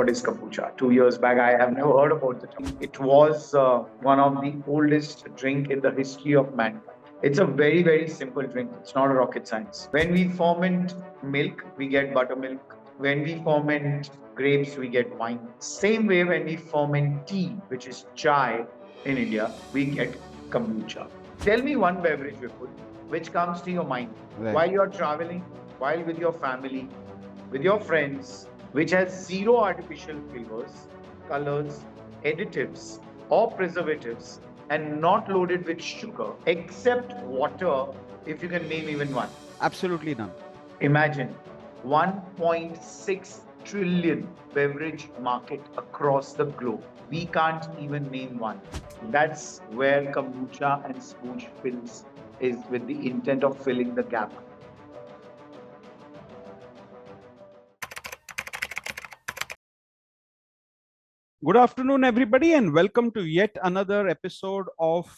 what is kombucha. 2 years back, I have never heard about the term. It was one of the oldest drink in the history of mankind. It's a very, very simple drink. It's not a rocket science. When we ferment milk, we get buttermilk. When we ferment grapes, we get wine. Same way, when we ferment tea, which is chai in India, we get kombucha. Tell me one beverage, Vipul, which comes to your mind while you're traveling, while with your family, with your friends, which has zero artificial flavors, colors, additives, or preservatives, and not loaded with sugar, except water, if you can name even one. Absolutely none. Imagine 1.6 trillion beverage market across the globe. We can't even name one. That's where kombucha and Sbooch fills is with the intent of filling the gap. Good afternoon, everybody, and welcome to yet another episode of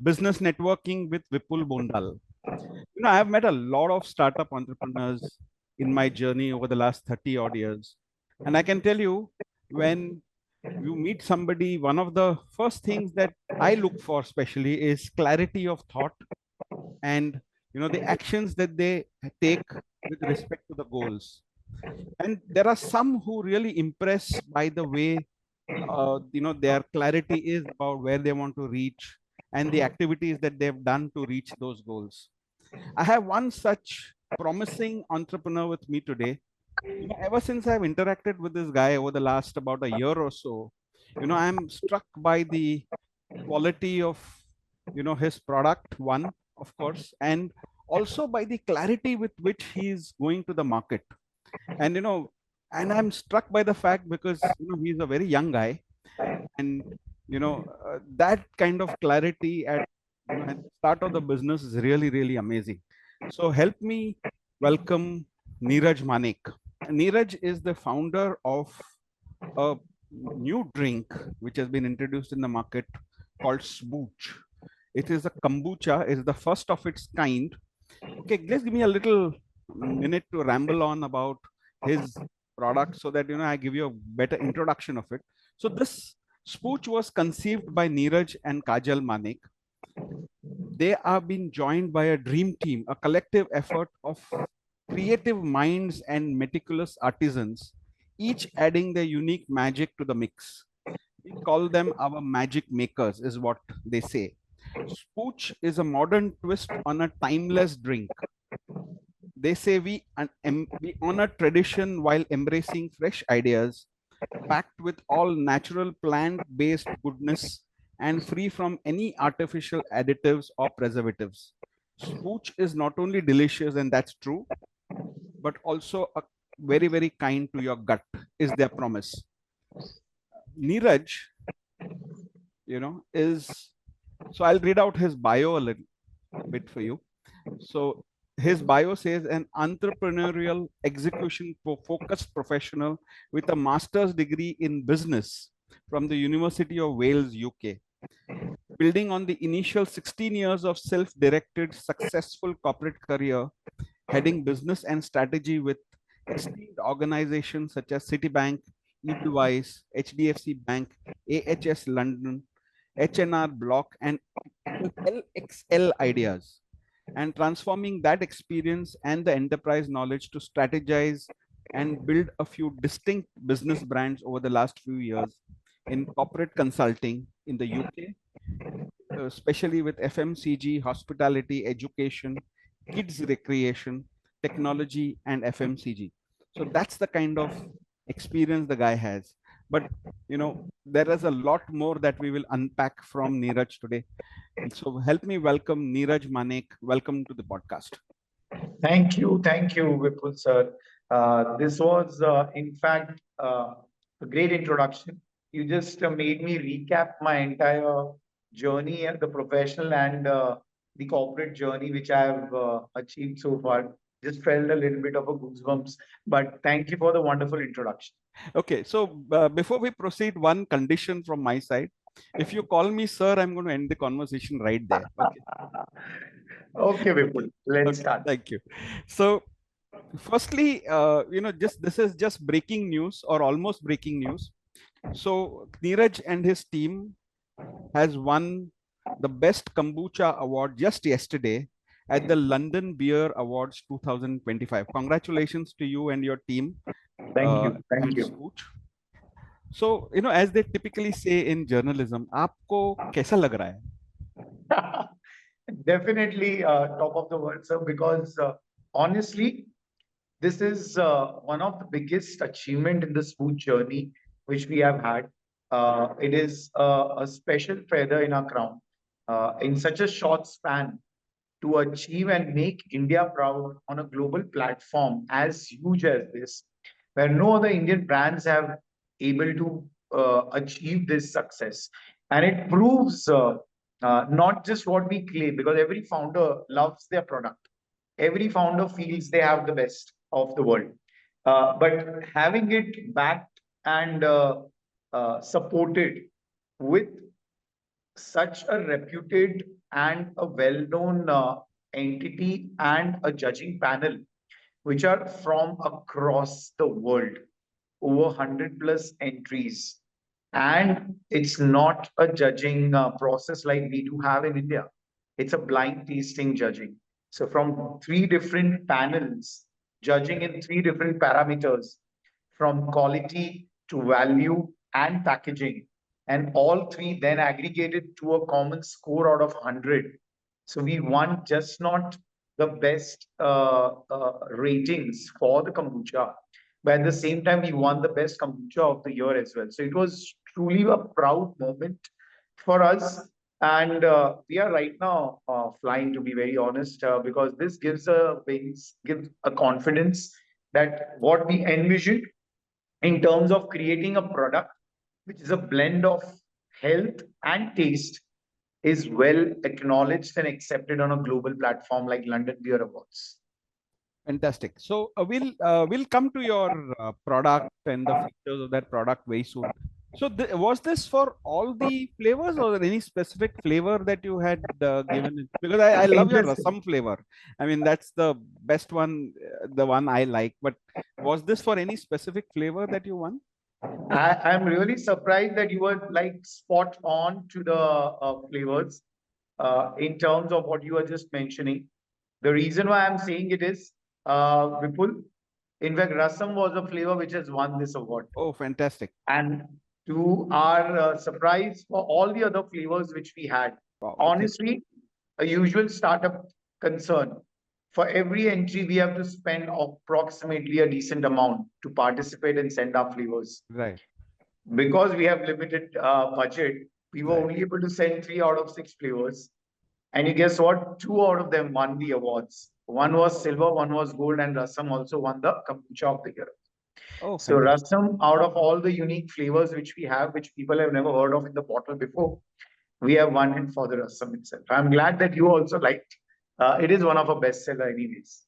Business Networking with Vipul Bondal. I have met a lot of startup entrepreneurs in my journey over the last 30 odd years. And I can tell you, when you meet somebody, one of the first things that I look for especially is clarity of thought and the actions that they take with respect to the goals. And there are some who really impress by the way their clarity is about where they want to reach and the activities that they've done to reach those goals. I have one such promising entrepreneur with me today. Ever since I've interacted with this guy over the last about a year or so, I'm struck by the quality of his product, one, of course, and also by the clarity with which he's going to the market. And and I'm struck by the fact because he's a very young guy, and that kind of clarity at the start of the business is really, really amazing. So help me welcome Nirraj Manek. Nirraj is the founder of a new drink which has been introduced in the market called Sbooch. It is a kombucha. It's the first of its kind. Okay, just give me a little minute to ramble on about his product so that I give you a better introduction of it. So this Sbooch was conceived by Nirraj and Kajal Manek. They are being joined by a dream team, a collective effort of creative minds and meticulous artisans, each adding their unique magic to the mix. We call them our magic makers, is what they say. Sbooch is a modern twist on a timeless drink. They say we honor tradition while embracing fresh ideas, packed with all natural plant-based goodness and free from any artificial additives or preservatives. Sbooch is not only delicious, and that's true, but also a very, very kind to your gut, is their promise. Nirraj, is, so I'll read out his bio a little bit for you. So his bio says an entrepreneurial execution focused professional with a master's degree in business from the University of Wales, UK. Building on the initial 16 years of self-directed successful corporate career, heading business and strategy with esteemed organizations such as Citibank, Edelweiss, HDFC Bank, AHS London, HNR Block, and LXL Ideas, and transforming that experience and the enterprise knowledge to strategize and build a few distinct business brands over the last few years in corporate consulting in the UK, especially with FMCG, hospitality, education, kids recreation, technology, and FMCG. So that's the kind of experience the guy has. But there is a lot more that we will unpack from Nirraj today. So help me welcome Nirraj Manek. Welcome to the podcast. Thank you, Vipul sir. This was, in fact, a great introduction. You just made me recap my entire journey, the professional and the corporate journey, which I have achieved so far. Just felt a little bit of a goosebumps. But thank you for the wonderful introduction. Okay, so before we proceed, one condition from my side. If you call me sir, I'm going to end the conversation right there. Okay, Okay, Vipul, let's start. Thank you. So Firstly, just this is just breaking news or almost breaking news. So Niraj and his team has won the best kombucha award just yesterday at the London Beer Awards 2025. Congratulations to you and your team Thank you. Thank at you. Sbooch. So, as they typically say in journalism, आपको कैसा लग रहा है? Definitely top of the world, sir, because honestly, this is one of the biggest achievement in the food journey which we have had. It is a special feather in our crown. In such a short span, to achieve and make India proud on a global platform as huge as this, where no other Indian brands have able to achieve this success. And it proves not just what we claim, because every founder loves their product. Every founder feels they have the best of the world. But having it backed and supported with such a reputed and a well-known entity and a judging panel, which are from across the world, over 100 plus entries. And it's not a judging process like we do have in India. It's a blind tasting judging. So from three different panels, judging in three different parameters, from quality to value and packaging, and all three then aggregated to a common score out of 100. So we won just not the best ratings for the kombucha, but at the same time, we won the best kombucha of the year as well. So it was truly a proud moment for us. And we are right now flying, to be very honest, because this gives a wings, gives a confidence that what we envisioned in terms of creating a product which is a blend of health and taste is well acknowledged and accepted on a global platform like London Beer Awards. Fantastic. So we'll come to your product and the features of that product very soon. So was this for all the flavors or any specific flavor that you had given it? Because I love your Interesting. Rasam flavor. I mean, that's the best one, the one I like. But was this for any specific flavor that you won? I'm really surprised that you were like spot on to the flavors in terms of what you were just mentioning. The reason why I'm saying it is, Vipul, in fact, Rasam was a flavor which has won this award. Oh, fantastic. And to our surprise, for all the other flavors which we had, Wow. Okay. honestly, a usual startup concern. For every entry, we have to spend approximately a decent amount to participate and send our flavors. Right. Because we have limited budget, we were Right. only able to send 3 out of 6 flavors. And you guess what? 2 out of them won the awards. One was silver, one was gold, and Rasam also won the Kombucha of the Year. Oh, So fantastic. Rasam, out of all the unique flavors which we have, which people have never heard of in the bottle before, we have won it for the Rasam itself. I'm glad that you also liked. It is one of our bestseller, anyways.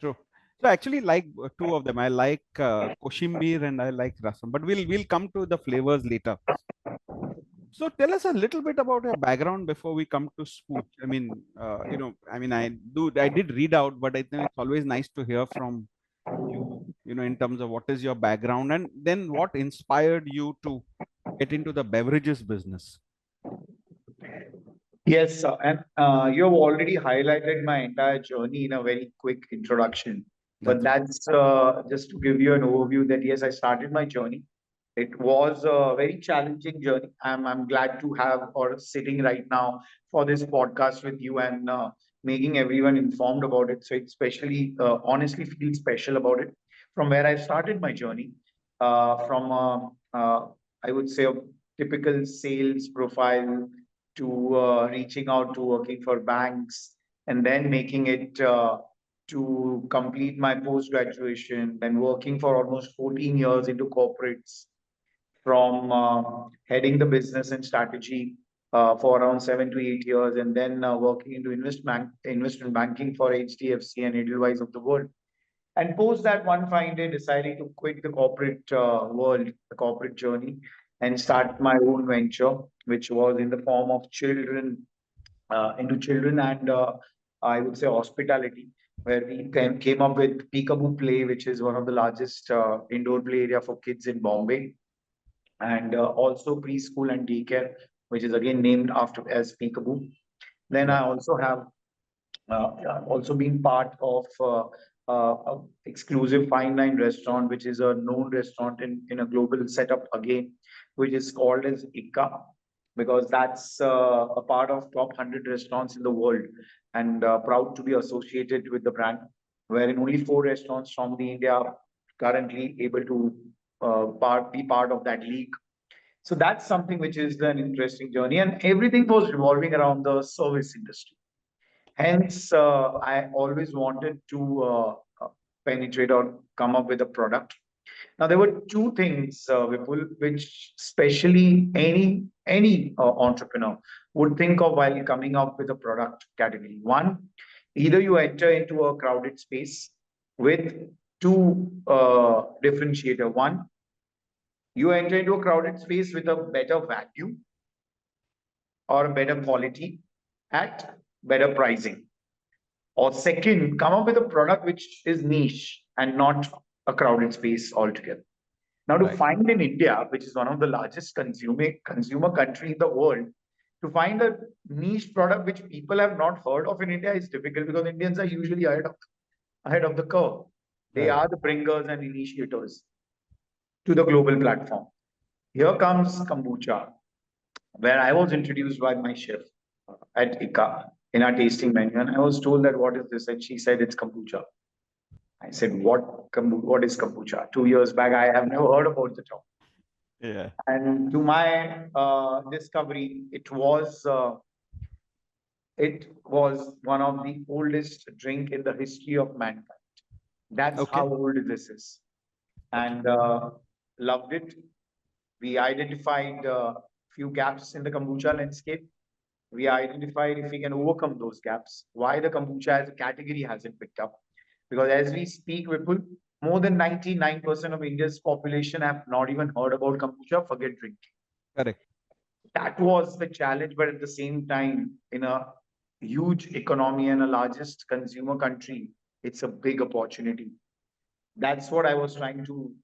True. So actually, like two of them. I like Koshimbir and I like Rasam. But we'll come to the flavors later. So tell us a little bit about your background before we come to Spooch. I mean, I did read out, but I think it's always nice to hear from you, in terms of what is your background and then what inspired you to get into the beverages business. Yes, sir. And you have already highlighted my entire journey in a very quick introduction. But That's right. that's just to give you an overview that yes, I started my journey. It was a very challenging journey. I'm glad to have or sitting right now for this podcast with you and making everyone informed about it. So it especially honestly feel special about it. From where I started my journey, from I would say a typical sales profile to reaching out to working for banks and then making it to complete my post graduation, then working for almost 14 years into corporates, from heading the business and strategy for around 7 to 8 years, and then working into investment banking for HDFC and Edelweiss of the world. And post that, one fine day, deciding to quit the corporate world, the corporate journey, and start my own venture, which was in the form of children, into children and I would say hospitality. where we came up with Peekaboo Play, which is one of the largest indoor play area for kids in Bombay, and also preschool and daycare, which is again named after as Peekaboo. Then I Right. also have also been part of a exclusive fine line restaurant, which is a known restaurant in a global setup again, which is called as ICA, because that's a part of top 100 restaurants in the world, and proud to be associated with the brand, wherein only four restaurants from the India are currently able to be part of that league. So that's something which is an interesting journey, and everything was revolving around the service industry. Hence, I always wanted to penetrate or come up with a product. Now, there were two things, Vipul, which especially any entrepreneur would think of while coming up with a product category. One, either you enter into a crowded space with two differentiator. One, you enter into a crowded space with a better value or a better quality at better pricing. Or second, come up with a product which is niche and not a crowded space altogether. Now, to Right. find in India, which is one of the largest consumer country in the world, to find a niche product which people have not heard of in India is difficult, because Indians are usually ahead of the curve. They Right. are the bringers and initiators to the global platform. Here comes kombucha, where I was introduced by my chef at ICA in our tasting menu, and I was told that what is this, and she said it's kombucha. I said, what is kombucha? 2 years back, I have never heard about the term. Yeah. And to my discovery, it was one of the oldest drink in the history of mankind. That's Okay. how old this is, Okay. and loved it. We identified few gaps in the kombucha landscape. We identified if we can overcome those gaps, why the kombucha as a category hasn't picked up. Because as we speak, Vipul, more than 99% of India's population have not even heard about kombucha, forget drinking. Correct. That was the challenge, but at the same time, in a huge economy and a largest consumer country, it's a big opportunity. That's what I was trying to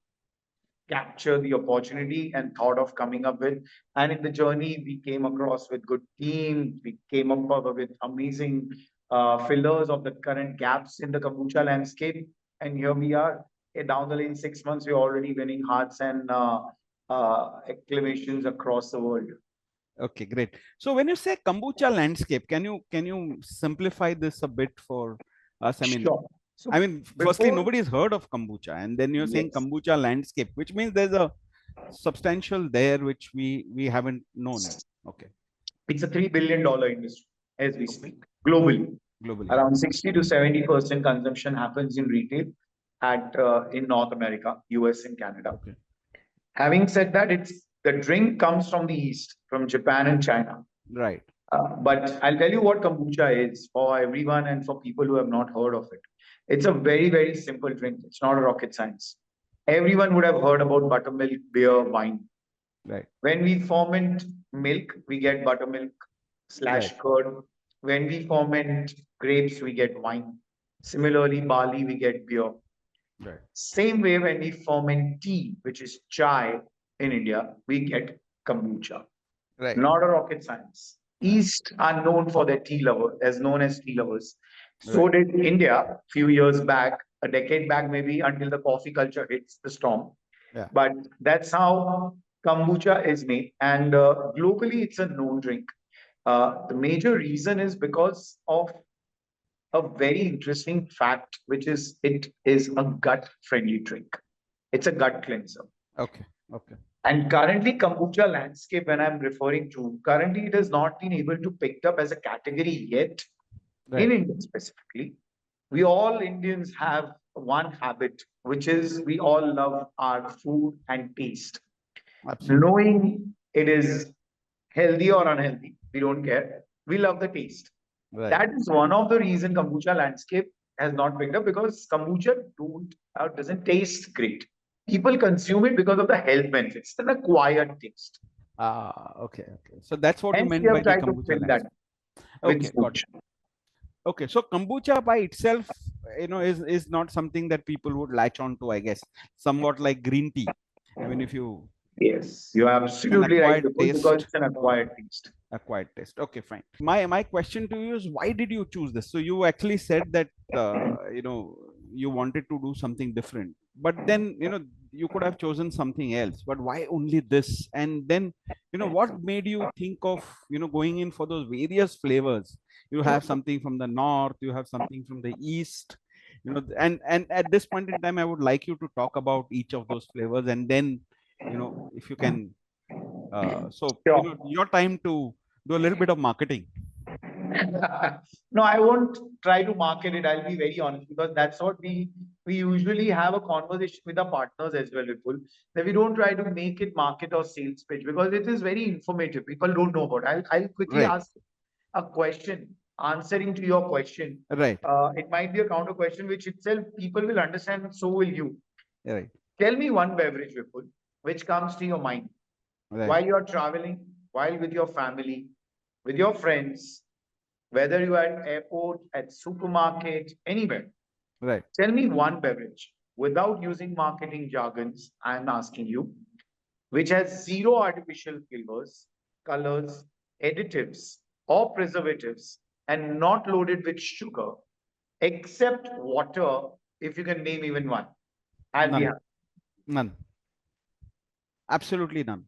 capture the opportunity and thought of coming up with. And in the journey, we came across with good team. We came up with amazing fillers of the current gaps in the kombucha landscape. And here we are. Down the lane, 6 months, we're already winning hearts and acclamations across the world. Okay, great. So when you say kombucha landscape, can you simplify this a bit for us? Sure. I So mean, firstly, before, nobody's heard of kombucha, and then you're saying yes, kombucha landscape, which means there's a substantial there which we haven't known. Okay. it's a $3 billion industry as we Okay. speak globally. Globally. Around 60 to 70% consumption happens in retail at in North America, US, and Canada. Okay. Having said that, it's the drink comes from the East, from Japan and China. Right. But I'll tell you what kombucha is for everyone and for people who have not heard of it. It's a very, very simple drink. It's not a rocket science. Everyone would have heard about buttermilk, beer, wine. Right. When we ferment milk, we get buttermilk slash Right. curd. When we ferment grapes, we get wine. Similarly, barley, we get beer. Right. Same way, when we ferment tea, which is chai in India, we get kombucha. Right. Not a rocket science. Right. East are known for their tea lovers, as known as tea lovers. So Right. did India a few years back, a decade back, maybe until the coffee culture hits the storm. Yeah. But that's how kombucha is made. And globally, it's a known drink. The major reason is because of a very interesting fact, which is it is a gut friendly drink. It's a gut cleanser. Okay. Okay. And currently, kombucha landscape, when I'm referring to, currently it has not been able to picked up as a category yet in Right. India specifically. We all Indians have one habit, which is we all love our food and taste. Absolutely. Knowing it is healthy or unhealthy, we don't care. We love the taste. Right. That is one of the reason kombucha landscape has not picked up, because kombucha doesn't taste great. People consume it because of the health benefits, an acquired taste. Ah, okay. Okay. So that's what you Hence, we meant by have the tried to kombucha fill that landscape. with Okay, got Sbooch. it. Okay, so kombucha by itself is not something that people would latch on to, I guess. Somewhat like green tea. I mean, if you Yes, you're an absolutely right, acquired Vipul, because taste. it's an acquired taste. Acquired taste. Okay, fine. My question to you is, why did you choose this? So you actually said that you wanted to do something different, but then you could have chosen something else. But why only this? And then what made you think of going in for those various flavors? You have something from the north, you have something from the east. And at this point in time, I would like you to talk about each of those flavors, and then if you can Sure. your time to do a little bit of marketing. No, I won't try to market it. I'll be very honest because that's what we usually have a conversation with our partners as well, Vipul. That we don't try to make it market or sales pitch because it is very informative. People don't know about. I'll quickly Right, ask a question, answering to your question. right, It might be a counter question, which itself people will understand, and so will you. right, Tell me one beverage, Vipul, which comes to your mind right, while you're traveling, while with your family, with your friends, whether you are at airport, at supermarket, anywhere. right. Tell me one beverage without using marketing jargons. I'm asking you, which has zero artificial flavors, colors, additives, or preservatives, and not loaded with sugar, except water. If you can name even one, I'll be None, happy. none, absolutely none.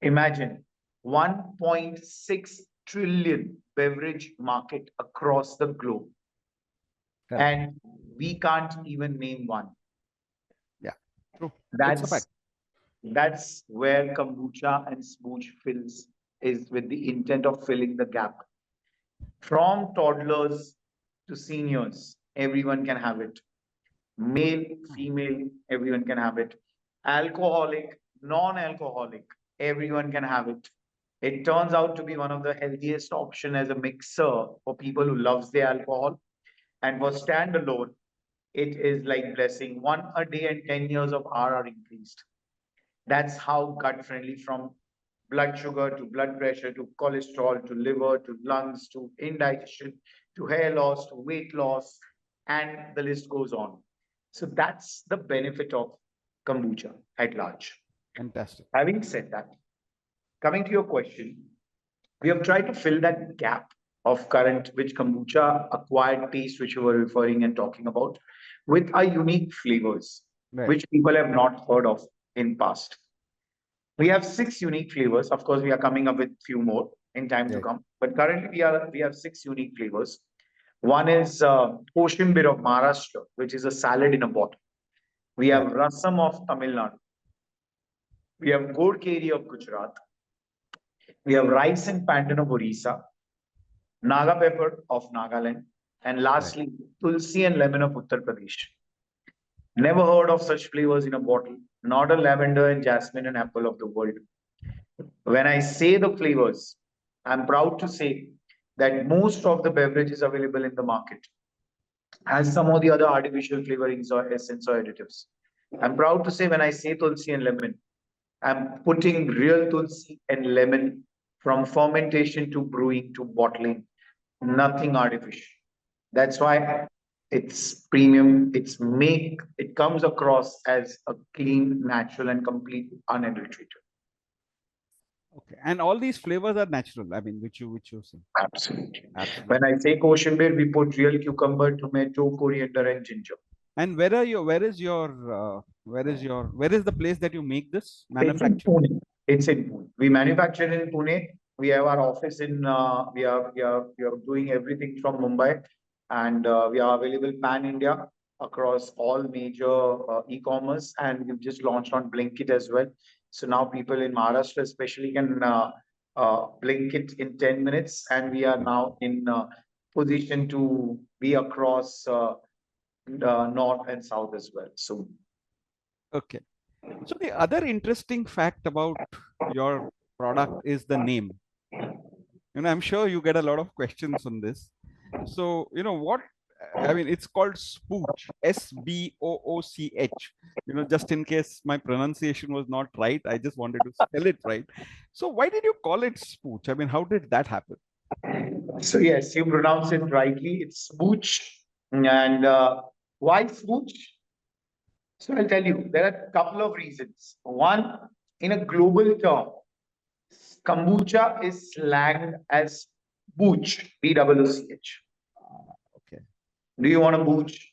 Imagine 1.6 trillion beverage market across the globe, Correct. and we can't even name one. Yeah, true. It's a fact. That's that's where kombucha and smooch fills is with the intent of filling the gap. From toddlers to seniors, everyone can have it. Male, female, everyone can have it. Alcoholic, non-alcoholic, everyone can have it. It turns out to be one of the healthiest option as a mixer for people who loves the alcohol. And for standalone, it is like blessing. One a day and 10 years of R are increased. That's how gut friendly, from blood sugar to blood pressure to cholesterol to liver to lungs to indigestion to hair loss to weight loss, and the list goes on. So that's the benefit of kombucha at large. Fantastic. Having said that, coming to your question, we have tried to fill that gap of current, which kombucha acquired taste, which you were referring and talking about, with our unique flavors, Right, which people have not heard of in past. We have six unique flavors. Of course, we are coming up with few more in time to right, come. But currently, we have six unique flavors. One is Koshimbir of Maharashtra, which is a salad in a bottle. We have right, Rasam of Tamil Nadu. We have Godkeri of Gujarat. We have rice and pandan of Orissa, Naga Pepper of Nagaland, and right. lastly, Tulsi and lemon of Uttar Pradesh. Never heard of such flavors in a bottle. Not a lavender and jasmine and apple of the world. When I say the flavors, I'm proud to say that most of the beverages available in the market has some of the other artificial flavorings or essence or additives. I'm proud to say when I say tulsi and lemon, I'm putting real tulsi and lemon from fermentation to brewing to bottling, nothing artificial. That's why it's premium. It comes across as a clean, natural, and complete unadulterated. Okay. And all these flavors are natural. I mean, which you say. Absolutely. Absolutely. When I say Koshimbir, we put real cucumber, tomato, coriander, and ginger. And where is the place that you make this It's in manufacture? Pune. It's in Pune. We manufacture in Pune. We have our office in. We are doing everything from Mumbai, and we are available pan India across all major e-commerce, and we've just launched on Blinkit as well. So now people in Maharashtra especially can Blinkit in 10 minutes, and we are now in position to be across north and south as well. So Okay. So the other interesting fact about your product is the name. I'm sure you get a lot of questions on this. So, what I mean, it's called Spooch, Sbooch. Just in case my pronunciation was not right, I just wanted to spell it right. So, why did you call it Spooch? I mean, how did that happen? So yes, you pronounce it rightly. It's Sbooch, And why Sbooch? So I'll tell you, there are a couple of reasons. One, in a global term, kombucha is slanged as booch, B-O-O-C-H. Okay. Do you want a booch?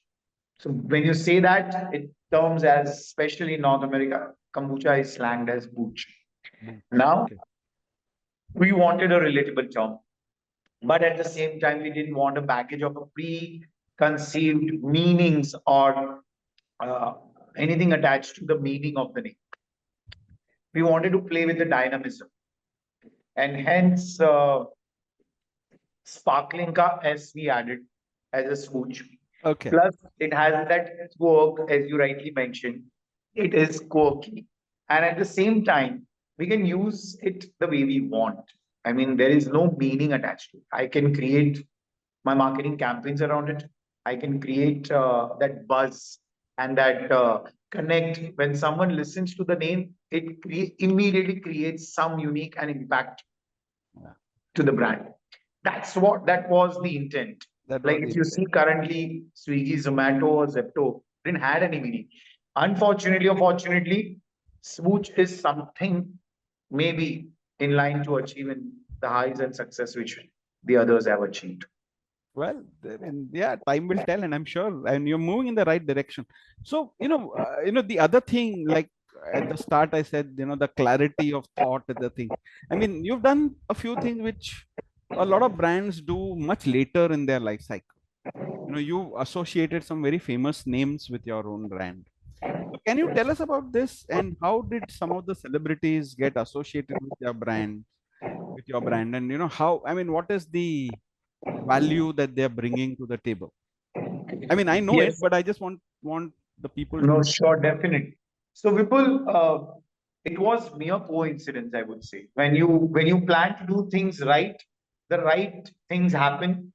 So when you say that, it terms as, especially in North America, kombucha is slanged as booch. Booch. Now, Okay. we wanted a relatable term, but at the same time, we didn't want a baggage of a preconceived meanings or uh, anything attached to the meaning of the name. We wanted to play with the dynamism, and hence sparkling ka S we added as a smooch. Okay. Plus, it has that quirk, as you rightly mentioned. It is quirky, and at the same time, we can use it the way we want. I mean, there is no meaning attached to it. I can create my marketing campaigns around it. I can create that buzz and that connect. When someone listens to the name, it immediately creates some unique and impact Yeah. to the brand. That was the intent. That Like was the if you see intent. currently Swiggy, Zomato, or Zepto didn't had any meaning. Unfortunately or fortunately, Smooch is something maybe in line to achieve in the highs and success which the others have achieved. Well, and yeah, time will tell, and I'm sure, and you're moving in the right direction. So, the other thing, like at the start, I said, the clarity of thought is the thing. I mean, you've done a few things which a lot of brands do much later in their life cycle. You associated some very famous names with your own brand. So can you tell us about this, and how did some of the celebrities get associated with your brand, and how? I mean, what is the value that they're bringing to the table? I mean, I know it, Yes, but I just want the people to no, know. sure, definitely. So Vipul, it was mere coincidence, I would say. When you plan to do things right, the right things happen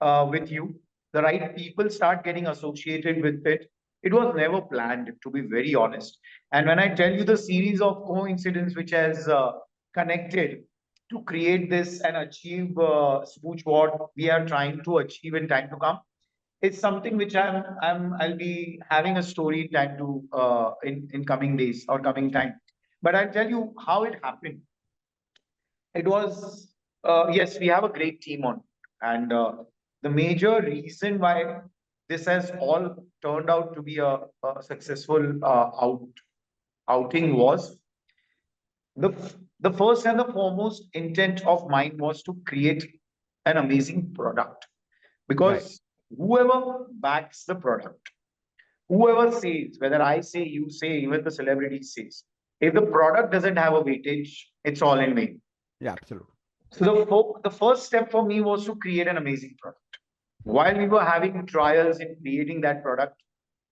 with you. The right people start getting associated with it. It was never planned, to be very honest. And when I tell you the series of coincidence which has connected to create this and achieve Smooch what we are trying to achieve in time to come, it's something which I'll be having a story time to in coming days or coming time. But I'll tell you how it happened. It was yes, we have a great team on, and the major reason why this has all turned out to be a successful outing was the the first and the foremost intent of mine was to create an amazing product, Right. because whoever backs the product, whoever says, whether I say, you say, even the celebrity says, if the product doesn't have a weightage, it's all in vain. Yeah, absolutely. So the first step for me was to create an amazing product. While we were having trials in creating that product,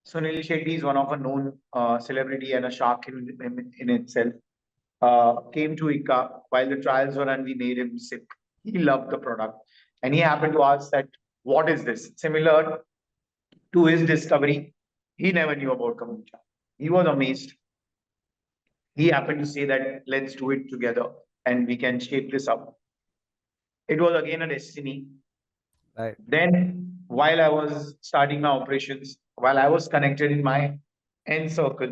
Suniel Shetty is one of a known celebrity and a shark in itself. Came to ICA while the trials were and we made him sip. He loved the product, and he happened to ask that, "What is this?" Similar to his discovery, he never knew about kombucha. He was amazed. He happened to say that, "Let's do it together and we can shape this up." It was again a destiny. Right. Then, while I was starting my operations, while I was connected in my end circle,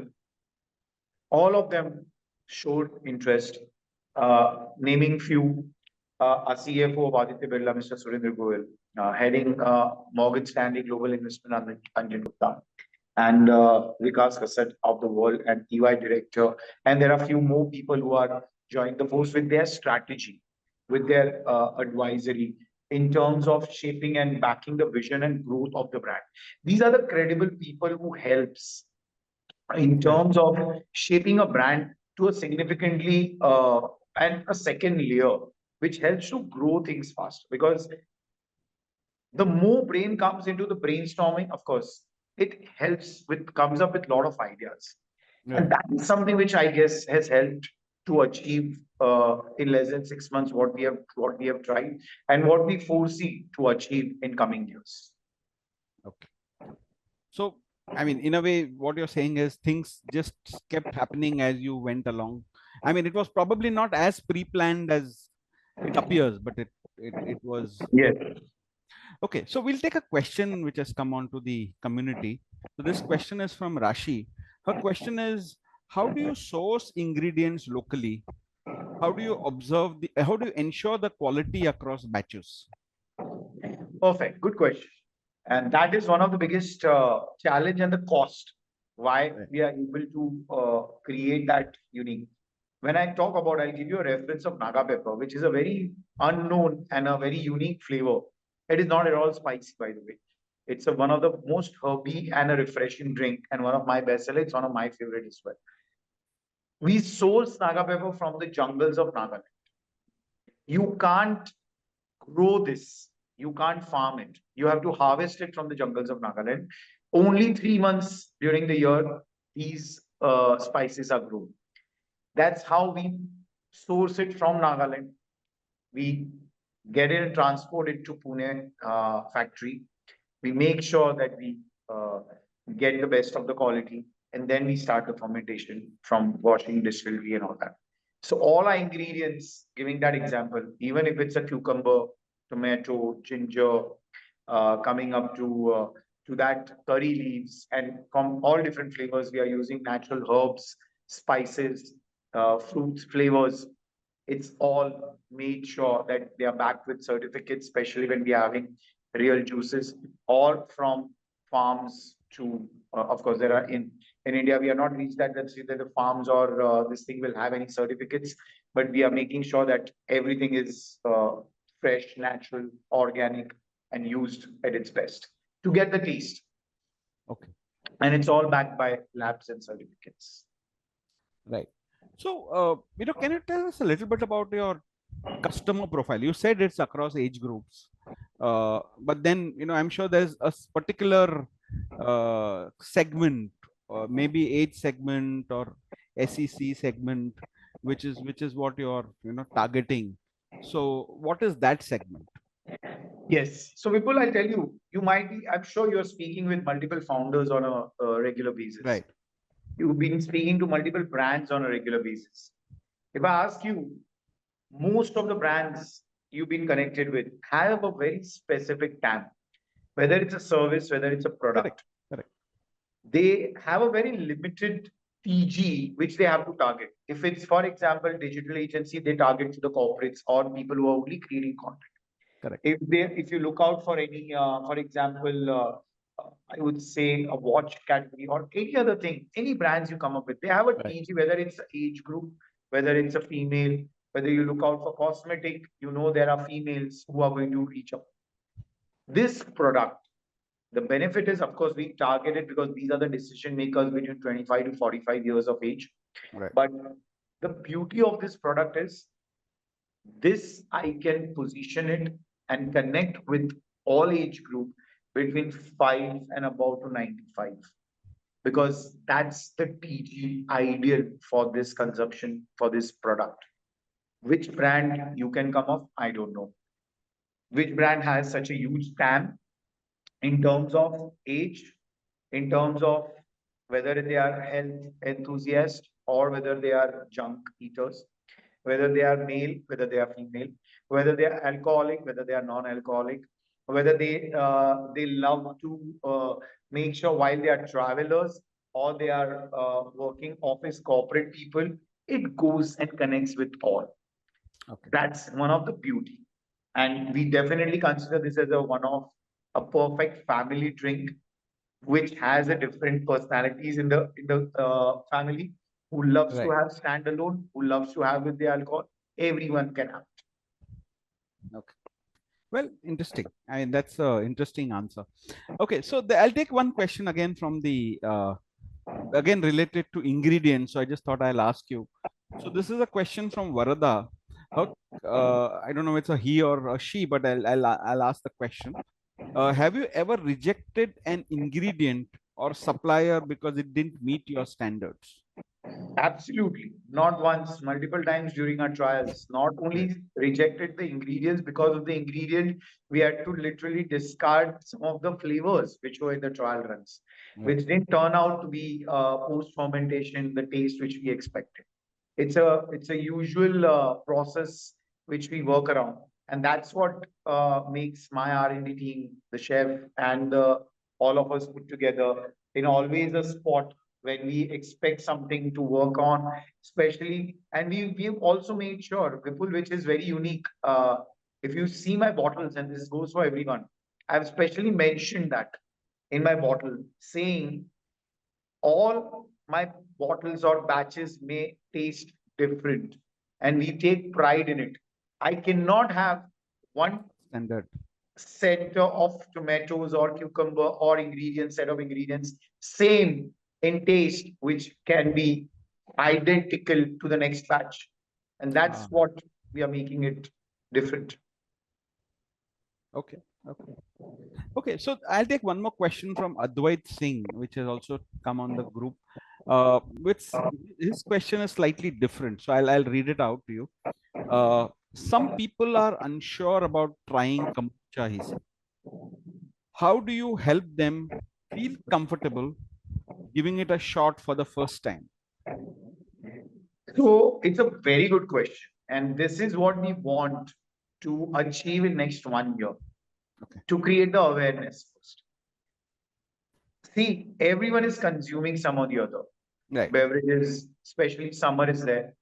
all of them showed interest. Naming few, our CFO of Aditya Birla, Mr. Surendra Goyal, heading Morgan Stanley Global Investment, Anjan Gupta, and Vikas Kasat of the world, and EY director. And there are a few more people who are joining the force with their strategy, with their advisory in terms of shaping and backing the vision and growth of the brand. These are the credible people who helps in Correct. terms of shaping a brand to a significantly and a second layer, which helps to grow things faster. Because the more brain comes into the brainstorming, of course, it helps with comes up with a lot of ideas, and Right. that is something which I guess has helped to achieve in less than 6 months what we have tried and what we foresee to achieve in coming years. Okay. So, I mean, in a way, what you're saying is things just kept happening as you went along. I mean, it was probably not as pre-planned as it appears, but it was. Yes. Okay, so we'll take a question which has come onto the community. So this question is from Rashi. Her question is, how do you source ingredients locally? How do you observe how do you ensure the quality across batches? Perfect. Good question. And that is one of the biggest challenge and the cost why Right. we are able to create that unique. When I talk about, I'll give you a reference of Naga Pepper, which is a very unknown and a very unique flavor. It is not at all spicy, by the way. It's one of the most herby and a refreshing drink, and one of my best sellers. It's one of my favorite as well. We source Naga Pepper from the jungles of Nagaland. You can't grow this. You can't farm it. You have to harvest it from the jungles of Nagaland. Only 3 months during the year, these spices are grown. That's how we source it from Nagaland. We get it and transport it to Pune factory. We make sure that we uh, get the best of the quality, and then we start the fermentation from washing, distillery, and all that. So all our ingredients, giving that example, even if it's a cucumber, tomato, ginger, coming up to that curry leaves, and from all different flavors, we are using natural herbs, spices, fruits, flavors. It's all made sure that they are backed with certificates, especially when we are having real juices, or from farms to, of course, there are in India, we are not reached that say that the farms or this thing will have any certificates, but we are making sure that everything is fresh, natural, organic, and used at its best to get the taste. Okay. And it's all backed by labs and certificates. Right. So, can you tell us a little bit about your customer profile? You said it's across age groups, but then I'm sure there's a particular segment, or maybe age segment or SEC segment, which is what you're targeting. So, what is that segment? Yes. So, Vipul, I tell you, you might be, I'm sure you're speaking with multiple founders on a regular basis. Right. You've been speaking to multiple brands on a regular basis. If I ask you, most of the brands you've been connected with have a very specific TAM, whether it's a service, whether it's a Correct. product. Correct. They have a very limited TG which they have to target. If it's, for example, digital agency, they target to the corporates or people who are only creating content. Correct. If you look out for any, for example, I would say a watch category or any other thing, any brands you come up with, they have a Right. TG, whether it's age group, whether it's a female, whether you look out for cosmetic, there are females who are going to reach out. This product, the benefit is, of course, we target it because these are the decision makers between 25 to 45 years of age. Right. But the beauty of this product is this I can position it and connect with all age group between 5 and about to 95 because that's the TG ideal for this consumption for this product. Which brand you can come up, I don't know. Which brand has such a huge TAM in terms of age, in terms of whether they are health enthusiasts or whether they are junk eaters, whether they are male, whether they are female, whether they are alcoholic, whether they are non-alcoholic, whether they love to make sure while they are travelers or they are working office corporate people, it goes and connects with all. Okay. That's one of the beauty. And we definitely consider this as a perfect family drink, which has a different personalities in the family, who loves to Right. have standalone, who loves to have with the alcohol. Everyone can have. Okay. Well, interesting. I mean, that's an interesting answer. Okay, so I'll take one question again from the again related to ingredients. So I just thought I'll ask you. So this is a question from Varada. Her, I don't know if it's a he or a she, but I'll ask the question. Have you ever rejected an ingredient or supplier because it didn't meet your standards? Absolutely. Not once, multiple times during our trials. Not Right. only rejected the ingredients because of the ingredient, we had to literally discard some of the flavors which were in the trial runs, Right. which didn't turn out to be post fermentation, the taste which we expected. It's a usual process which we work around. And that's what makes my R&D team, the chef, and all of us put together in always a spot when we expect something to work on, especially. And we've also made sure, Vipul, which is very unique. If you see my bottles, and this goes for everyone, I've specially mentioned that in my bottle, saying all my bottles or batches may taste different, and we take pride in it. I cannot have one Standard. center of tomatoes or cucumber or ingredients, set of ingredients, same in taste, which can be identical to the next batch. And that's Ah, what we are making it different. okay. Okay. Okay. So I'll take one more question from Advait Singh, which has also come on the group. Which his question is slightly different. So I'll read it out to you. Some people are unsure about trying kombucha, he said. How do you help them feel comfortable giving it a shot for the first time? So it's a very good question. And this is what we want to achieve in next 1 year, Okay. to create the awareness first. See, everyone is consuming some or the other. Right. Beverages, especially summer is there.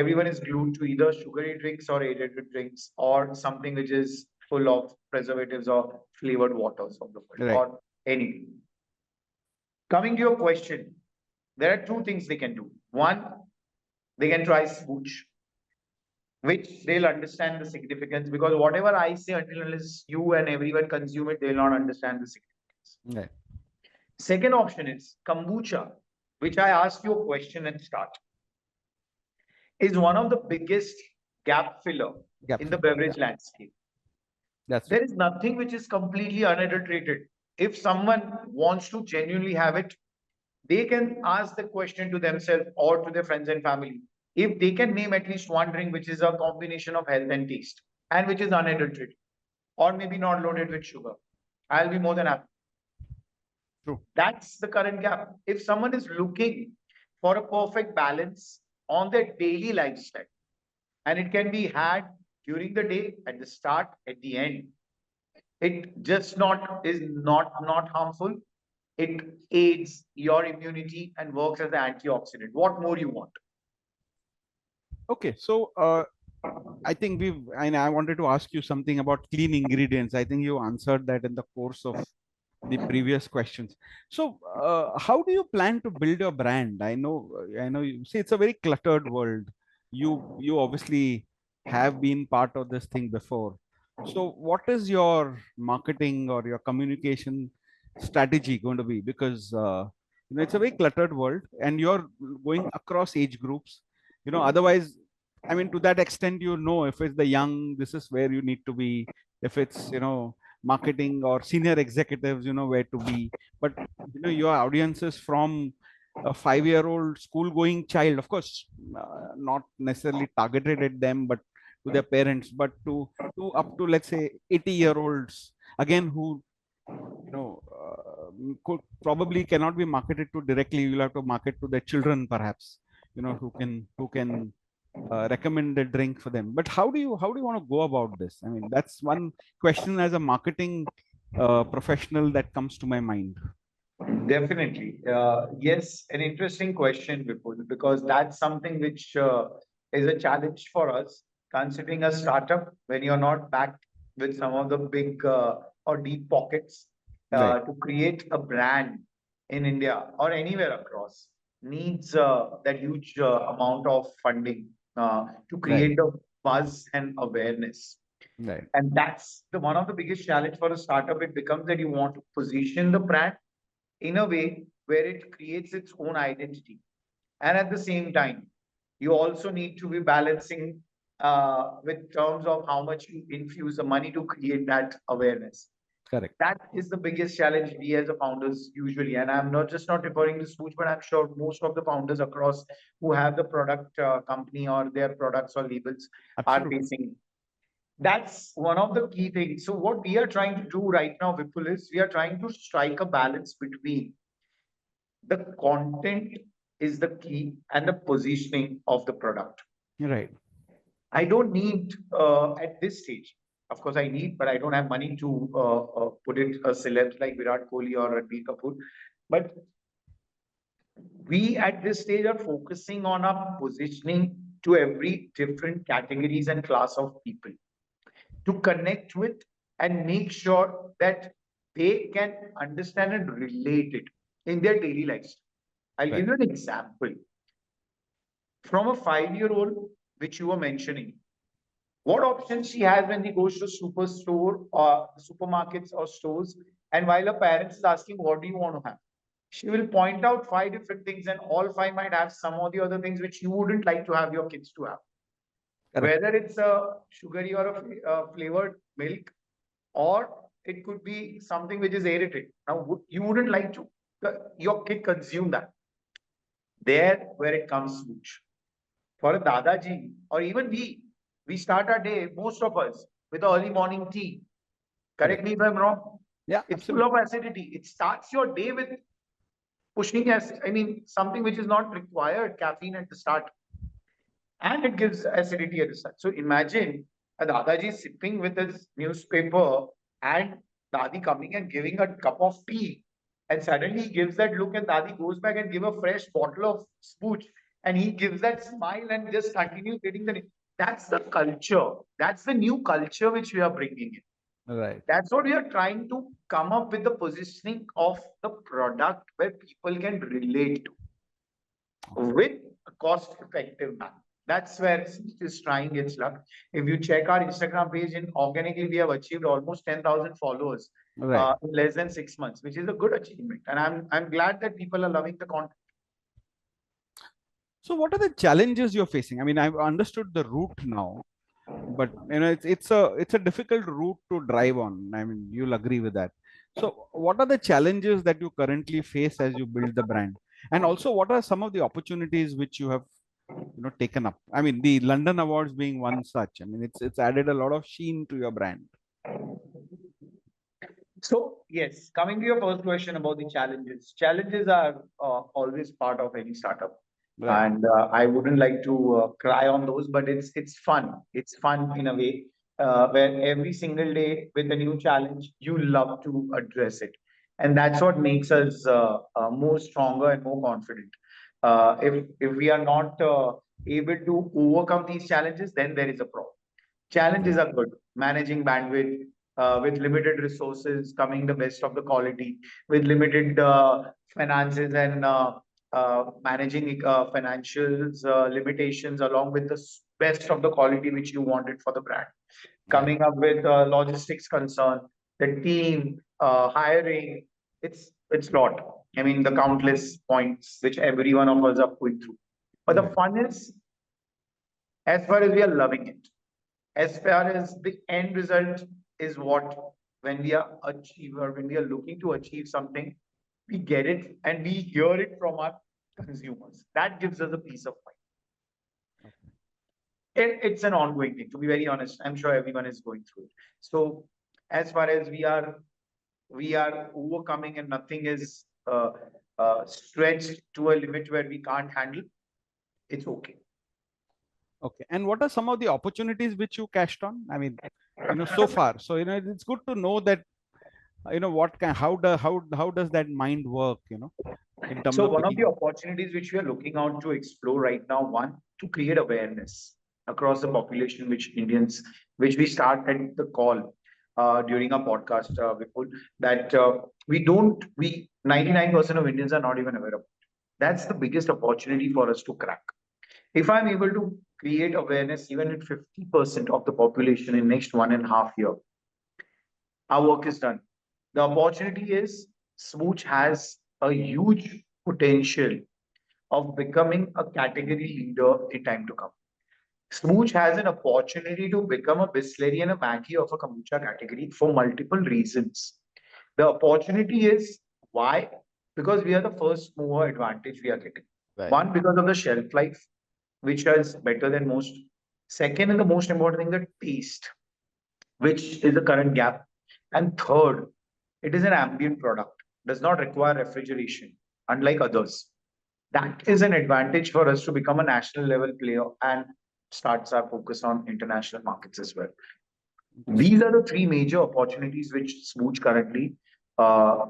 Everyone is glued to either sugary drinks or added drinks or something which is full of preservatives or flavored waters of the world Right. or anything. Coming to your question, there are two things they can do. One, they can try Sbooch, which they'll understand the significance, because whatever I say, until unless you and everyone consume it, they'll not understand the significance. Right. Second option is kombucha, which I asked you a question at start, is one of the biggest gap filler Gap in the filler. beverage Yeah. landscape. That's There right. is nothing which is completely unadulterated. If someone wants to genuinely have it, they can ask the question to themselves or to their friends and family. If they can name at least one drink which is a combination of health and taste and which is unadulterated or maybe not loaded with sugar, I'll be more than happy. True. That's the current gap. If someone is looking for a perfect balance on their daily lifestyle, and it can be had during the day, at the start, at the end, it just not is not harmful. It aids your immunity and works as an antioxidant. What more you want? Okay. So I think and I wanted to ask you something about clean ingredients. I think you answered that in the course of the previous questions. So, how do you plan to build your brand? I know. You see, it's a very cluttered world. You obviously have been part of this thing before. So, what is your marketing or your communication strategy going to be? Because it's a very cluttered world, and you're going across age groups. Otherwise, I mean, to that extent, if it's the young, this is where you need to be. If it's marketing or senior executives, where to be. But your audience is from a 5-year-old school going child, of course, not necessarily targeted at them, but to their parents, but to up to, let's say, 80-year-olds again, who could probably cannot be marketed to directly. You'll have to market to their children, perhaps, who can recommend a drink for them. But how do you want to go about this? I mean, that's one question as a marketing professional that comes to my mind. Definitely. Yes, an interesting question, Vipul, because that's something which is a challenge for us, considering a startup when you're not backed with some of the big or deep pockets, Right. to create a brand in India or anywhere across needs that huge amount of funding to Right. create the buzz and awareness. Right. And that's the one of the biggest challenge for a startup. It becomes that you want to position the brand in a way where it creates its own identity. And at the same time, you also need to be balancing with terms of how much you infuse the money to create that awareness. Correct. That is the biggest challenge we as a founders usually, and I'm not referring to Spooch, but I'm sure most of the founders across who have the product company or their products or labels are Absolutely. facing. That's one of the key things. So what we are trying to do right now, Vipul, is we are trying to strike a balance between the content is the key and the positioning of the product. Right. I don't need at this stage. Of course, I need, but I don't have money to put it celebs like Virat Kohli or Ranbir Kapoor. But we at this stage are focusing on our positioning to every different categories and class of people to connect with and make sure that they can understand and relate it in their daily lives. I'll Right. give you an example from a 5-year-old, which you were mentioning. What options she has when he goes to superstore or supermarkets or stores, and while her parents is asking, "What do you want to have?" She will point out five different things, and all five might have some of the other things which you wouldn't like to have your kids to have. Correct. Whether it's a sugary or a flavored milk, or it could be something which is aerated. Now, you wouldn't like to your kid consume that. There, where it comes Sbooch. For a Dadaji, or even we start our day, most of us, with early morning tea. Correct Correct. me if I'm wrong. Yeah, It's full absolutely. of acidity. It starts your day with pushing acid. I mean, something which is not required caffeine at the start, and it gives acidity at the start. So imagine a Dadaji sipping with his newspaper and Dadi coming and giving a cup of tea. And suddenly he gives that look, and Dadi goes back and give a fresh bottle of spooch. And he gives that smile and just continues getting the. That's the culture. That's the new culture which we are bringing in. Right. That's what we are trying to come up with, the positioning of the product where people can relate to with a cost effective manner. That's where Sneak is trying its luck. If you check our Instagram page, in organically, we have achieved almost 10,000 followers Right. in less than 6 months, which is a good achievement. And I'm glad that people are loving the content. So, what are the challenges you're facing? I mean, I've understood the route now, but it's a difficult route to drive on. I mean, you'll agree with that. So, what are the challenges that you currently face as you build the brand, and also what are some of the opportunities which you have, taken up? I mean, the London Awards being one such. I mean, it's added a lot of sheen to your brand. So, yes, coming to your first question about the challenges, challenges are always part of any startup. Right. And I wouldn't like to cry on those, but it's fun. It's fun in a way where every single day with a new challenge, you love to address it, and that's what makes us more stronger and more confident. If we are not able to overcome these challenges, then there is a problem. Challenges Right. are good. Managing bandwidth with limited resources, coming the best of the quality, with limited finances and managing financials limitations along with the best of the quality which you wanted for the brand. Right. Coming up with logistics concern, the team, hiring, it's lot. I mean, the countless points which every one of us are going through. But the Right. fun is, as far as we are loving it, as far as the end result is what, when we are achiever, when we are looking to achieve something, we get it and we hear it from our consumers. That gives us a peace of mind. It's an ongoing thing, to be very honest. I'm sure everyone is going through it. So as far as we are overcoming and nothing is stretched to a limit where we can't handle, it's okay. Okay. And what are some of the opportunities which you cashed on? I mean, so far. So, it's good to know that, what can, how does that mind work, in terms So of one of the picking. opportunities which we are looking out to explore right now, one, to create awareness across the population, which we start at the call during our podcast, Vipul, that we 99% of Indians are not even aware of. That's the biggest opportunity for us to crack. If I'm able to create awareness even at 50% of the population in next 1.5 year, our work is done. The opportunity is Smooch has a huge potential of becoming a category leader in time to come. Smooch has an opportunity to become a Bisleri and a Maggi of a kombucha category for multiple reasons. The opportunity is why? Because we are the first mover advantage we are getting. Right. One, because of the shelf life, which is better than most. Second, and the most important thing, the taste, which is the current gap. And third, it is an ambient product, does not require refrigeration, unlike others. That is an advantage for us to become a national level player. And starts our focus on international markets as well. These are the three major opportunities which Sbooch currently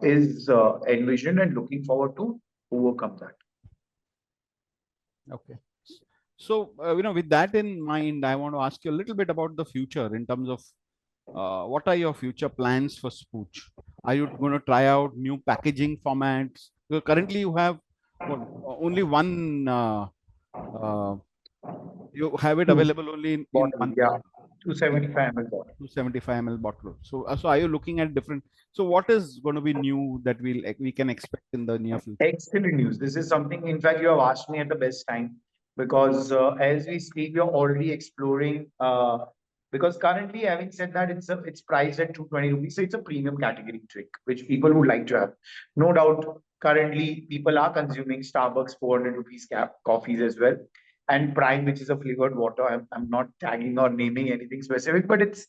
is envisioned and looking forward to overcome that. Okay. So, with that in mind, I want to ask you a little bit about the future in terms of what are your future plans for Spooch? Are you going to try out new packaging formats? Because currently, you have only one. Uh, you have it Two available only in bottle, one yeah, form, in 275 ml bottle. 275 ml bottle. So are you looking at different? So, what is going to be new that we can expect in the near future? Excellent news. This is something, in fact, you have asked me at the best time because as we speak, we are already exploring. Because currently, having said that, it's priced at 220 rupees, so it's a premium category drink which people would like to have. No doubt, currently people are consuming Starbucks 400 rupees cap coffees as well, and Prime, which is a flavored water. I'm not tagging or naming anything specific, but it's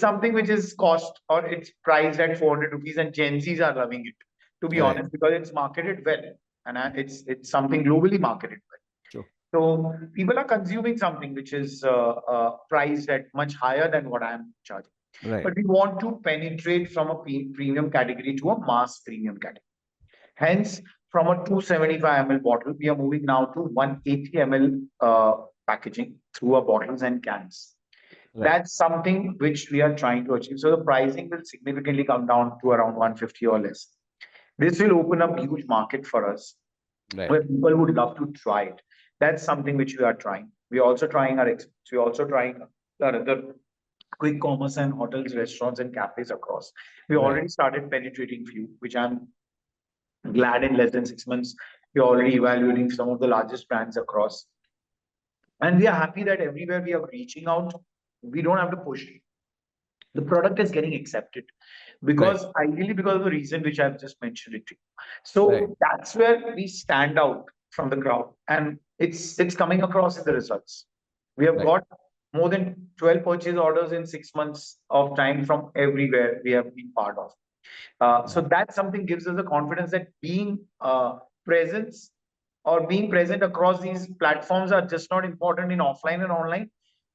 something which is cost or it's priced at 400 rupees, and Gen Zs are loving it, to be Right. honest, because it's marketed well, and it's something globally marketed well. Sure. So people are consuming something which is priced at much higher than what I'm charging. Right. But we want to penetrate from a premium category to a mass premium category. Hence, from a 275 ml bottle, we are moving now to 180 ml packaging through our bottles and cans. Right. That's something which we are trying to achieve. So the pricing will significantly come down to around 150 or less. This will open up huge market for us Right. where people would love to try it. That's something which we are trying. We're also trying our exports. We're also trying other quick commerce and hotels, restaurants, and cafes across. We Right. already started penetrating few, which I'm glad in less than 6 months. We're already evaluating some of the largest brands across. And we are happy that everywhere we are reaching out, we don't have to push. The product is getting accepted because ideally because of the reason which I've just mentioned it to you. So Right. that's where we stand out from the crowd, and it's coming across in the results. We have Right. got more than 12 purchase orders in 6 months of time from everywhere we have been part of. So that something gives us the confidence that being presence or being present across these platforms are just not important in offline and online,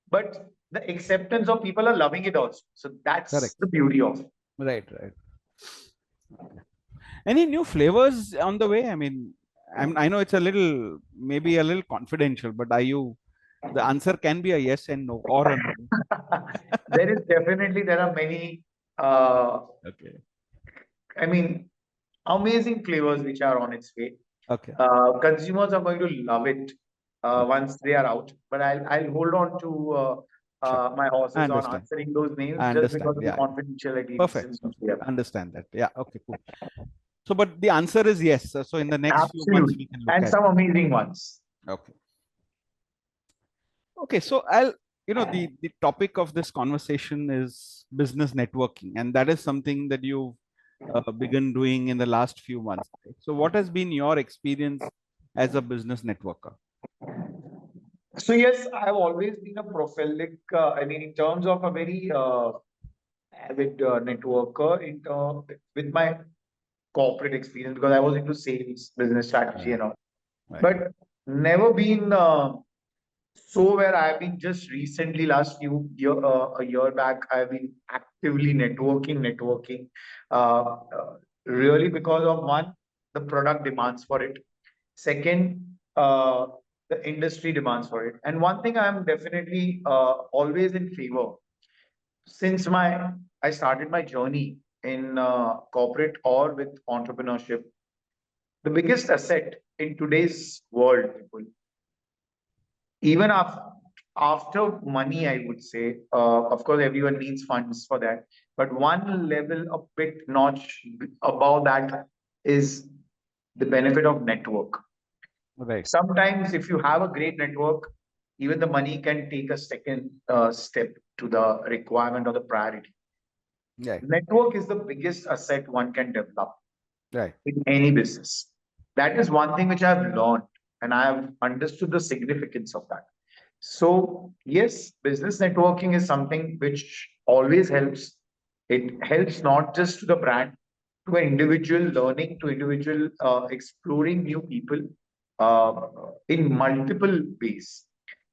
but the acceptance of people are loving it also. So that's Correct. the beauty of it. Right. Right. Any new flavors on the way? I mean, I know it's maybe a little confidential, but the answer can be a yes and no or a no. There are many, uh, Okay. I mean, amazing flavors which are on its way. Okay. Consumers are going to love it once they are out, but I'll hold on to Sure. my I horses on understand. answering those names I just because understand. of the Yeah. confidentiality Perfect. reasons. Yeah. Understand that. Yeah. Okay. Cool. So, but the answer is yes. So, in the next few months, we Absolutely. can look And at. some amazing ones. Okay. Okay. So, the topic of this conversation is business networking, and that is something that you've begun doing in the last few months. Right? So, what has been your experience as a business networker? So yes, I've always been a prolific. In terms of a very avid networker with my corporate experience because I was into sales, business strategy, and all. Right. But never been so where I've been just recently last a year back. I've been actively networking, really because of one, the product demands for it. Second, the industry demands for it. And one thing I'm definitely always in favor since my I started my journey in corporate or with entrepreneurship. The biggest asset in today's world, people, even after money, I would say, of course, everyone needs funds for that. But one level, a bit notch above that is the benefit of network. Right. Sometimes, if you have a great network, even the money can take a second step to the requirement or the priority. Right. Network is the biggest asset one can develop Right. in any business. That is one thing which I've learned and I have understood the significance of that. So, yes, business networking is something which always helps. It helps not just to the brand, to an individual learning, to individual exploring new people uh, in multiple ways.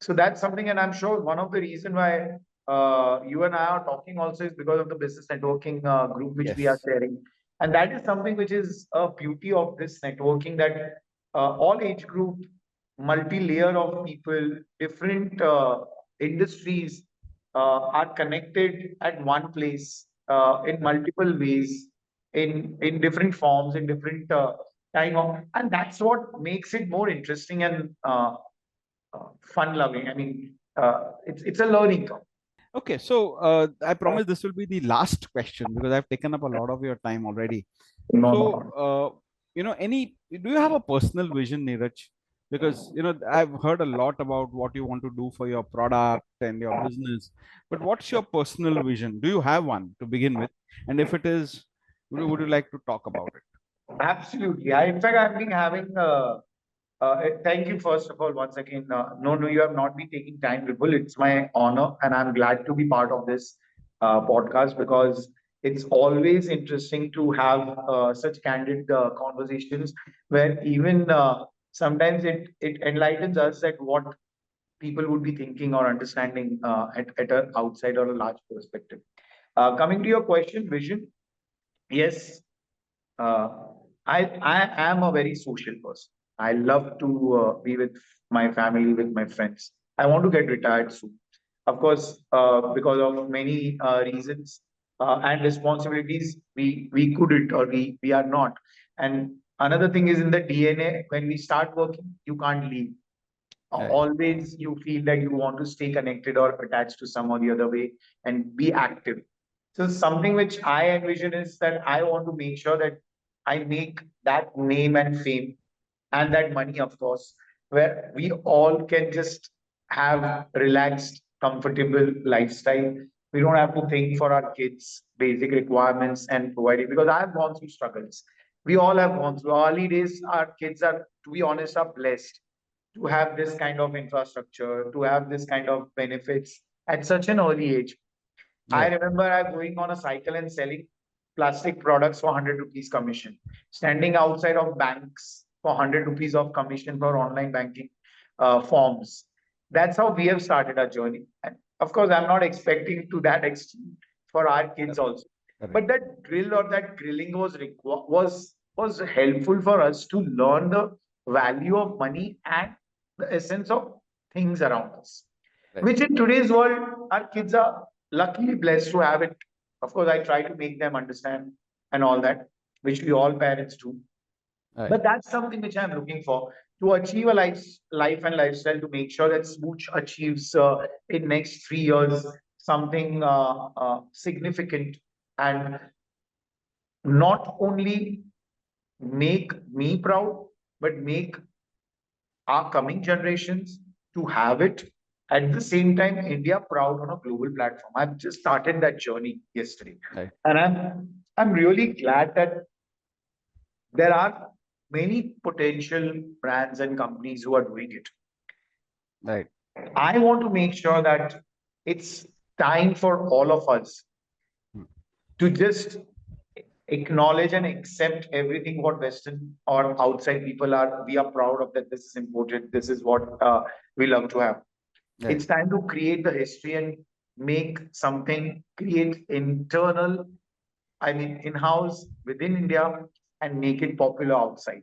So that's something, and I'm sure one of the reason why you and I are talking also is because of the business networking group which we are Yes. sharing, and that is something which is a beauty of this networking, that all age group, multi-layer of people, different industries are connected at one place in multiple ways, in different forms, in different time of, and that's what makes it more interesting and fun loving. I mean, it's a learning curve. Okay, so I promise this will be the last question because I've taken up a lot of your time already. No, So, no. do you have a personal vision, Niraj? Because, I've heard a lot about what you want to do for your product and your business, but what's your personal vision? Do you have one to begin with? And if it is, would you like to talk about it? Absolutely. In fact, I've been having. Thank you, first of all, once again. No, no, you have not been taking time, Vipul. It's my honor, and I'm glad to be part of this podcast, because it's always interesting to have such candid conversations where even sometimes it enlightens us that what people would be thinking or understanding at an outside or a large perspective. Coming to your question, vision, yes, uh, I am a very social person. I love to be with my family, with my friends. I want to get retired soon. Of course, because of many reasons and responsibilities, we couldn't, or we are not. And another thing is in the DNA. When we start working, you can't leave. Right, Always you feel that you want to stay connected or attached to some or the other way and be active. So something which I envision is that I want to make sure that I make that name and fame and that money, of course, where we all can just have relaxed, comfortable lifestyle. We don't have to think for our kids basic requirements and provide it, because I've gone through struggles. We all have gone through early days. Our kids are, to be honest, are blessed to have this kind of infrastructure, to have this kind of benefits at such an early age. I right, remember I going on a cycle and selling plastic products for 100 rupees commission, standing outside of banks for 100 rupees of commission for online banking forms. That's how we have started our journey. And of course, I'm not expecting to that extent for our kids also. correct, But that drill or that grilling was helpful for us to learn the value of money and the essence of things around us, right, which in today's world, our kids are luckily blessed to have it. Of course, I try to make them understand and all that, which we all parents do. right. But that's something which I'm looking for to achieve a life and lifestyle, to make sure that Smooch achieves in next 3 years something significant, and not only make me proud, but make our coming generations to have it. At the same time, India proud on a global platform. I've just started that journey yesterday, Right, and I'm really glad that there are many potential brands and companies who are doing it. right, I want to make sure that it's time for all of us hmm, to just acknowledge and accept everything what Western or outside people are. We are proud of that. This is important. This is what we love to have. right. It's time to create the history and make something, create internal, I mean, in-house within India, and make it popular outside.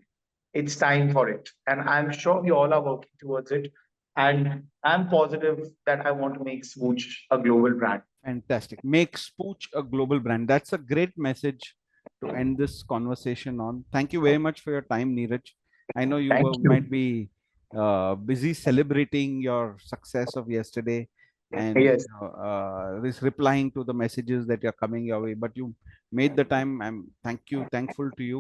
It's time for it. And I'm sure we all are working towards it. And I'm positive that I want to make Smooch a global brand. Fantastic. Make Spooch a global brand. That's a great message to end this conversation on. Thank you very much for your time, Neeraj. I know you Thank might you. be busy celebrating your success of yesterday and Yes. this replying to the messages that are coming your way, but you made the time. Thankful to you,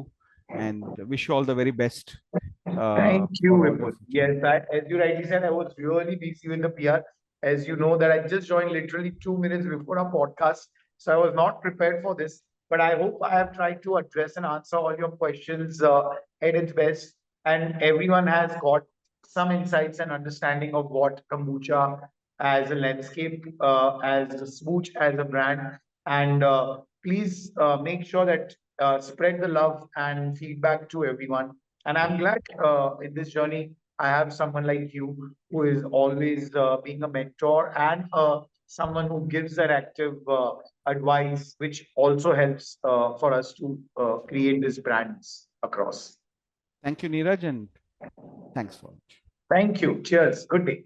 and wish you all the very best Thank you, for all your Vipul. future. Yes, as you rightly said, I was really busy with the PR. As you know, that I just joined literally 2 minutes before our podcast, so I was not prepared for this. But I hope I have tried to address and answer all your questions at its best, and everyone has got some insights and understanding of what kombucha as a landscape, as a smooch as a brand, and please make sure that spread the love and feedback to everyone, and I'm glad in this journey I have someone like you who is always being a mentor and someone who gives that active advice, which also helps for us to create these brands across. Thank you, Niraj, and thanks for it. Thank you. Cheers. Good day.